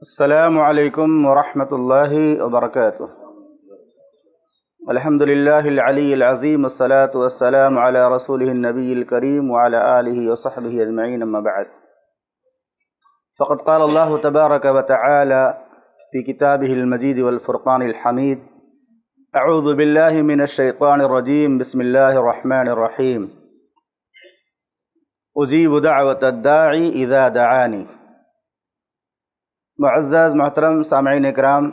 السلام علیکم ورحمۃ اللہ وبرکاتہ۔ الحمد للہ العلی العظیم والصلاة والسلام علی رسولہ النبی الکریم وعلی آلہ وصحبہ اجمعین، اما بعد فقد قال اللہ تبارک وتعالی فی کتابہ المجید والفرقان الحمید: اعوذ باللہ من الشیطان الرجیم، بسم اللہ الرحمن الرحیم، اجیب دعوت الداعی اذا دعانی۔ معزز محترم سامعین اکرام،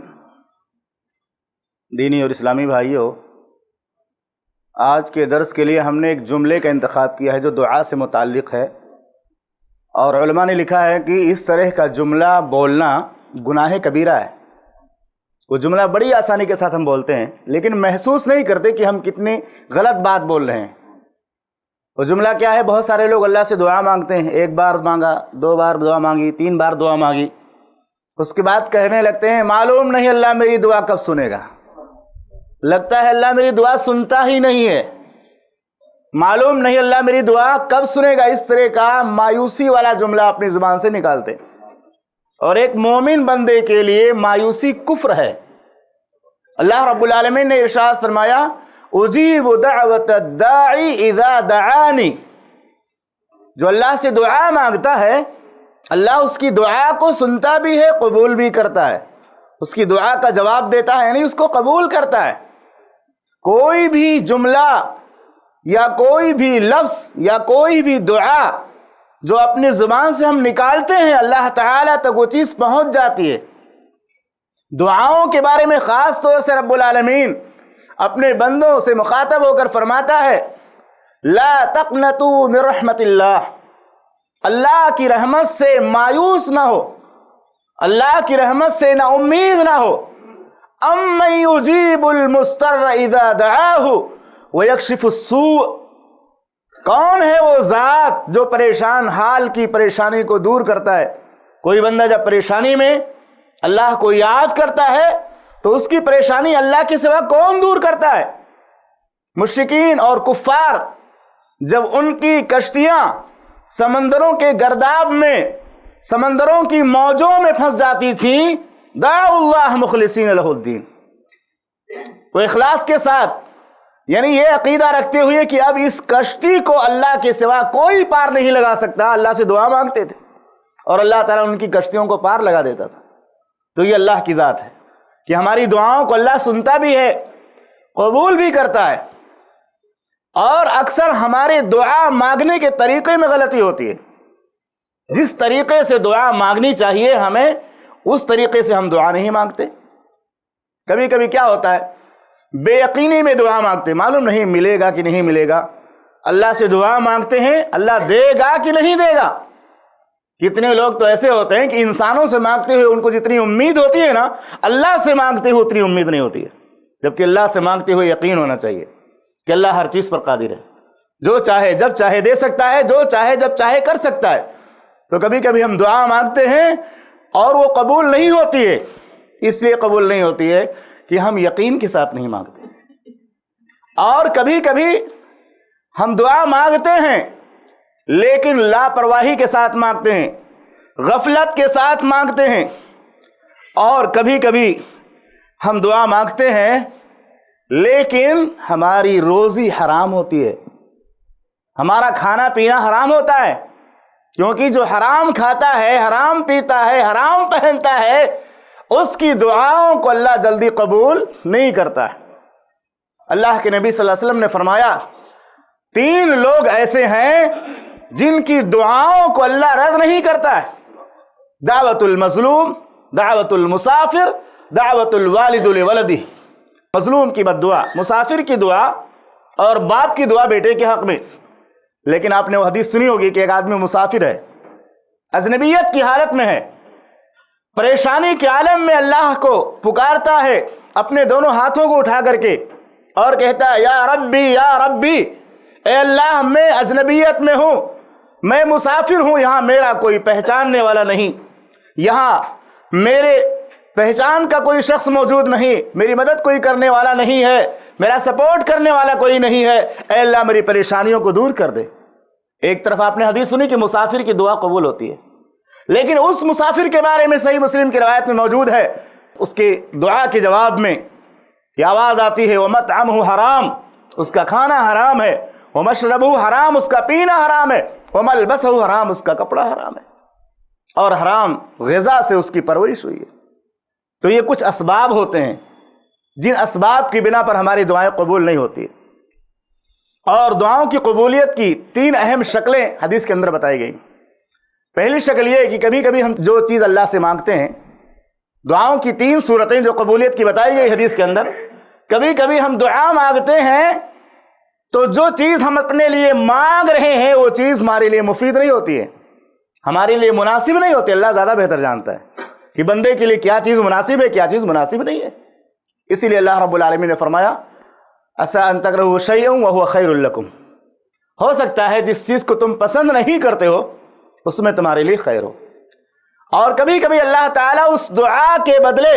دینی اور اسلامی بھائیوں، آج کے درس کے لیے ہم نے ایک جملے کا انتخاب کیا ہے جو دعا سے متعلق ہے، اور علماء نے لکھا ہے کہ اس طرح کا جملہ بولنا گناہ کبیرہ ہے۔ وہ جملہ بڑی آسانی کے ساتھ ہم بولتے ہیں، لیکن محسوس نہیں کرتے کہ ہم کتنی غلط بات بول رہے ہیں۔ وہ جملہ کیا ہے؟ بہت سارے لوگ اللہ سے دعا مانگتے ہیں، ایک بار مانگا، دو بار دعا مانگی، تین بار دعا مانگی، اس کے بعد کہنے لگتے ہیں معلوم نہیں اللہ میری دعا کب سنے گا، لگتا ہے اللہ میری دعا سنتا ہی نہیں ہے، معلوم نہیں اللہ میری دعا کب سنے گا۔ اس طرح کا مایوسی والا جملہ اپنی زبان سے نکالتے، اور ایک مومن بندے کے لیے مایوسی کفر ہے۔ اللہ رب العالمین نے ارشاد فرمایا: اجیب دعوت الداعی اذا دعانی۔ جو اللہ سے دعا مانگتا ہے، اللہ اس کی دعا کو سنتا بھی ہے، قبول بھی کرتا ہے، اس کی دعا کا جواب دیتا ہے، یعنی اس کو قبول کرتا ہے۔ کوئی بھی جملہ یا کوئی بھی لفظ یا کوئی بھی دعا جو اپنی زبان سے ہم نکالتے ہیں، اللہ تعالیٰ تک وہ چیز پہنچ جاتی ہے۔ دعاؤں کے بارے میں خاص طور سے رب العالمین اپنے بندوں سے مخاطب ہو کر فرماتا ہے: لا تقنطوا من رحمت اللہ۔ اللہ کی رحمت سے مایوس نہ ہو، اللہ کی رحمت سے نا امید نہ ہو۔ امن یجیب المضطر اذا دعاہ ویکشف السوء۔ کون ہے وہ ذات جو پریشان حال کی پریشانی کو دور کرتا ہے؟ کوئی بندہ جب پریشانی میں اللہ کو یاد کرتا ہے تو اس کی پریشانی اللہ کے سوا کون دور کرتا ہے؟ مشرکین اور کفار جب ان کی کشتیاں سمندروں کے گرداب میں، سمندروں کی موجوں میں پھنس جاتی تھیں، دعوا اللہ مخلصین لہ الدین، وہ اخلاص کے ساتھ، یعنی یہ عقیدہ رکھتے ہوئے کہ اب اس کشتی کو اللہ کے سوا کوئی پار نہیں لگا سکتا، اللہ سے دعا مانگتے تھے، اور اللہ تعالیٰ ان کی کشتیوں کو پار لگا دیتا تھا۔ تو یہ اللہ کی ذات ہے کہ ہماری دعاؤں کو اللہ سنتا بھی ہے، قبول بھی کرتا ہے، اور اکثر ہمارے دعا مانگنے کے طریقے میں غلطی ہوتی ہے۔ جس طریقے سے دعا مانگنی چاہیے ہمیں، اس طریقے سے ہم دعا نہیں مانگتے۔ کبھی کبھی کیا ہوتا ہے، بے یقینی میں دعا مانگتے، معلوم نہیں ملے گا کہ نہیں ملے گا، اللہ سے دعا مانگتے ہیں اللہ دے گا کہ نہیں دے گا۔ کتنے لوگ تو ایسے ہوتے ہیں کہ انسانوں سے مانگتے ہوئے ان کو جتنی امید ہوتی ہے نا، اللہ سے مانگتے ہوئے اتنی امید نہیں ہوتی ہے، جبکہ اللہ سے مانگتے ہوئے یقین ہونا چاہیے کہ اللہ ہر چیز پر قادر ہے، جو چاہے جب چاہے دے سکتا ہے، جو چاہے جب چاہے کر سکتا ہے۔ تو کبھی کبھی ہم دعا مانگتے ہیں اور وہ قبول نہیں ہوتی ہے، اس لیے قبول نہیں ہوتی ہے کہ ہم یقین کے ساتھ نہیں مانگتے۔ اور کبھی کبھی ہم دعا مانگتے ہیں لیکن لاپرواہی کے ساتھ مانگتے ہیں، غفلت کے ساتھ مانگتے ہیں، اور کبھی کبھی ہم دعا مانگتے ہیں لیکن ہماری روزی حرام ہوتی ہے، ہمارا کھانا پینا حرام ہوتا ہے، کیونکہ جو حرام کھاتا ہے، حرام پیتا ہے، حرام پہنتا ہے، اس کی دعاؤں کو اللہ جلدی قبول نہیں کرتا ہے۔ اللہ کے نبی صلی اللہ علیہ وسلم نے فرمایا 3 لوگ ایسے ہیں جن کی دعاؤں کو اللہ رد نہیں کرتا ہے: دعوت المظلوم، دعوت المسافر، دعوت الوالد لولدہ۔ مظلوم کی بد دعا، مسافر کی دعا، اور باپ کی دعا بیٹے کے حق میں۔ لیکن آپ نے وہ حدیث سنی ہوگی کہ ایک آدمی مسافر ہے، اجنبیت کی حالت میں ہے، پریشانی کے عالم میں اللہ کو پکارتا ہے اپنے دونوں ہاتھوں کو اٹھا کر کے، اور کہتا ہے یا ربی یا ربی، اے اللہ میں اجنبیت میں ہوں، میں مسافر ہوں، یہاں میرا کوئی پہچاننے والا نہیں، یہاں میرے پہچان کا کوئی شخص موجود نہیں، میری مدد کوئی کرنے والا نہیں ہے، میرا سپورٹ کرنے والا کوئی نہیں ہے، اے اللہ میری پریشانیوں کو دور کر دے۔ ایک طرف آپ نے حدیث سنی کہ مسافر کی دعا قبول ہوتی ہے، لیکن اس مسافر کے بارے میں صحیح مسلم کی روایت میں موجود ہے، اس کے دعا کے جواب میں یہ آواز آتی ہے وَمَطْعَمُهُ حرام، اس کا کھانا حرام ہے، وَمَشْرَبُهُ حرام، اس کا پینا حرام ہے، وَمَلْبَسُهُ حرام، اس کا کپڑا حرام ہے، اور حرام غذا سے اس کی پرورش ہوئی ہے۔ تو یہ کچھ اسباب ہوتے ہیں جن اسباب کی بنا پر ہماری دعائیں قبول نہیں ہوتی، اور دعاؤں کی قبولیت کی 3 اہم شکلیں حدیث کے اندر بتائی گئی۔ پہلی شکل یہ ہے کہ کبھی کبھی ہم جو چیز اللہ سے مانگتے ہیں، دعاؤں کی 3 صورتیں جو قبولیت کی بتائی گئی حدیث کے اندر، کبھی کبھی ہم دعا مانگتے ہیں تو جو چیز ہم اپنے لیے مانگ رہے ہیں وہ چیز ہمارے لیے مفید نہیں ہوتی ہے، ہمارے لیے مناسب نہیں ہوتی۔ اللہ زیادہ بہتر جانتا ہے کہ بندے کے لیے کیا چیز مناسب ہے، کیا چیز مناسب نہیں ہے۔ اسی لیے اللہ رب العالمین نے فرمایا عَسَىٰ أَن تَكْرَهُوا شَيْئًا وَهُوَ خَيْرٌ لَكُمْ، ہو سکتا ہے جس چیز کو تم پسند نہیں کرتے ہو اس میں تمہارے لیے خیر ہو۔ اور کبھی کبھی اللہ تعالیٰ اس دعا کے بدلے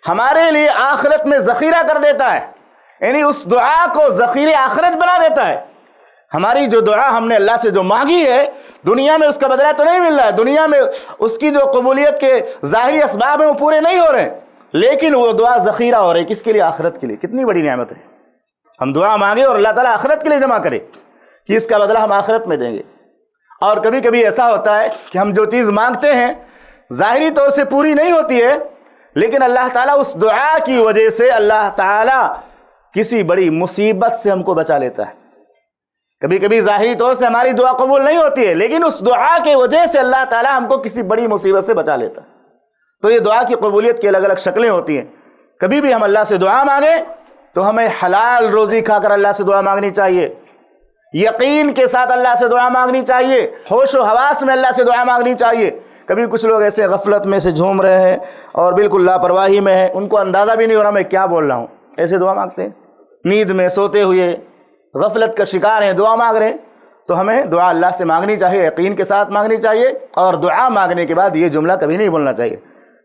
ہمارے لیے آخرت میں ذخیرہ کر دیتا ہے، یعنی اس دعا کو ذخیرے آخرت بنا دیتا ہے۔ ہماری جو دعا ہم نے اللہ سے جو مانگی ہے، دنیا میں اس کا بدلہ تو نہیں مل رہا ہے، دنیا میں اس کی جو قبولیت کے ظاہری اسباب ہیں وہ پورے نہیں ہو رہے، لیکن وہ دعا ذخیرہ ہو رہی، کس کے لیے؟ آخرت کے لیے۔ کتنی بڑی نعمت ہے ہم دعا مانگے اور اللہ تعالیٰ آخرت کے لیے جمع کرے کہ اس کا بدلہ ہم آخرت میں دیں گے۔ اور کبھی کبھی ایسا ہوتا ہے کہ ہم جو چیز مانگتے ہیں ظاہری طور سے پوری نہیں ہوتی ہے، لیکن اللہ تعالیٰ اس دعا کی وجہ سے اللہ تعالیٰ کسی بڑی مصیبت سے ہم کو بچا لیتا ہے۔ کبھی کبھی ظاہری طور سے ہماری دعا قبول نہیں ہوتی ہے، لیکن اس دعا کی وجہ سے اللہ تعالیٰ ہم کو کسی بڑی مصیبت سے بچا لیتا ہے۔ تو یہ دعا کی قبولیت کی الگ الگ شکلیں ہوتی ہیں۔ کبھی بھی ہم اللہ سے دعا مانگیں تو ہمیں حلال روزی کھا کر اللہ سے دعا مانگنی چاہیے، یقین کے ساتھ اللہ سے دعا مانگنی چاہیے، ہوش و حواس میں اللہ سے دعا مانگنی چاہیے۔ کبھی کچھ لوگ ایسے غفلت میں سے جھوم رہے ہیں اور بالکل لاپرواہی میں ہیں، ان کو اندازہ بھی نہیں ہو رہا میں کیا بول رہا ہوں، ایسے دعا مانگتے ہیں، نیند میں سوتے ہوئے غفلت کا شکار ہیں، دعا مانگ رہے ہیں۔ تو ہمیں دعا اللہ سے مانگنی چاہیے، یقین کے ساتھ مانگنی چاہیے، اور دعا مانگنے کے بعد یہ جملہ کبھی نہیں بولنا چاہیے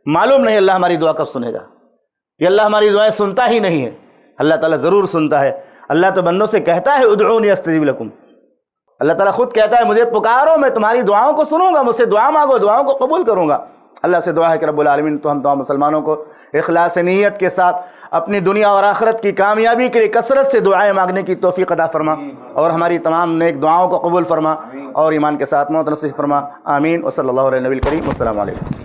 معلوم نہیں اللہ ہماری دعا کب سنے گا، یہ اللہ ہماری دعائیں سنتا ہی نہیں ہے۔ اللہ تعالیٰ ضرور سنتا ہے، اللہ تو بندوں سے کہتا ہے ادعونی استجب لکم، اللہ تعالیٰ خود کہتا ہے مجھے پکارو میں تمہاری دعاؤں کو سنوں گا، مجھ سے دعا مانگو دعاؤں کو قبول کروں گا۔ اللہ سے دعا ہے کہ رب العالمین تو ہم تمام مسلمانوں کو اخلاص نیت کے ساتھ اپنی دنیا اور آخرت کی کامیابی کے لیے کثرت سے دعائیں مانگنے کی توفیق عطا فرما، اور ہماری تمام نیک دعاؤں کو قبول فرما، اور ایمان کے ساتھ موت نصیب فرما، آمین۔ وصلی اللہ علیہ نبی الکریم، السلام علیکم۔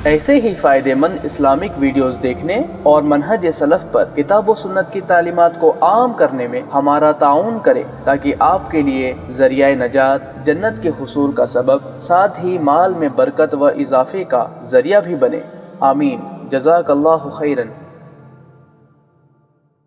ایسے ہی فائدہ مند اسلامک ویڈیوز دیکھنے اور منہج سلف پر کتاب و سنت کی تعلیمات کو عام کرنے میں ہمارا تعاون کریں، تاکہ آپ کے لیے ذریعہ نجات، جنت کے حصول کا سبب، ساتھ ہی مال میں برکت و اضافے کا ذریعہ بھی بنے۔ آمین۔ جزاک اللہ خیرن۔